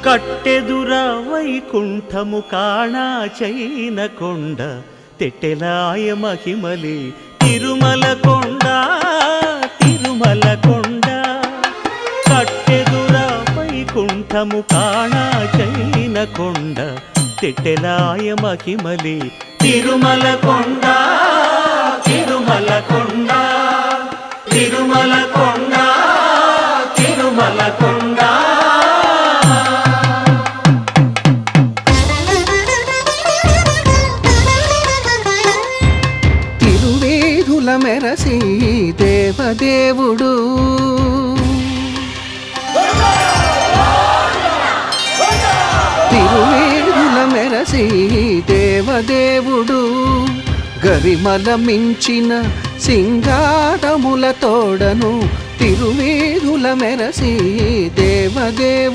కట్టెదుర వైకుంఠము కాణా చైన కొండ తెట్టెలాయ మహిమలే తిరుమల కొండ తిరుమల కొండ కట్టెదుర వైకుంఠము కాణా చైన కొండ తెట్టెలాయ మహిమలే తిరుమల కొండ తిరుమల కొండ తిరుమల కొండ తిరుమల కొండ తిరువేధుల మెరసి దేవదేవుడు తిరువేధుల మెరసి దేవదేవుడు గరిమల మించిన సింగారముల తోడను తిరువేధుల మెరసి దేవదేవుడు